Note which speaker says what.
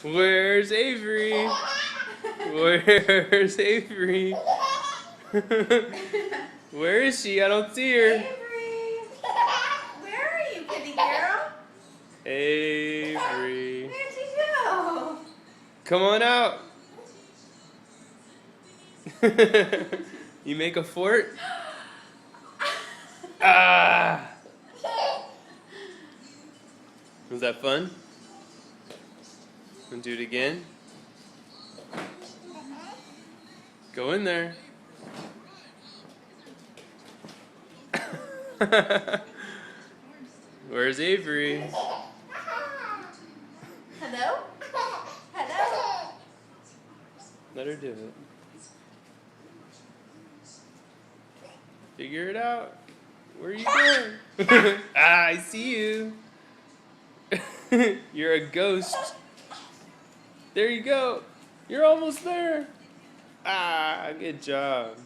Speaker 1: Where's Avery? Where's Avery? Where is she? I don't see her.
Speaker 2: Avery! Where are you, kitty girl?
Speaker 1: Avery.
Speaker 2: Where'd she go?
Speaker 1: Come on out. You make a fort? Ah! Was that fun? Want to do it again? Go in there. Where's Avery?
Speaker 2: Hello? Hello?
Speaker 1: Let her do it. Figure it out. Where are you going? Ah, I see you. You're a ghost. There you go. You're almost there. Ah, good job.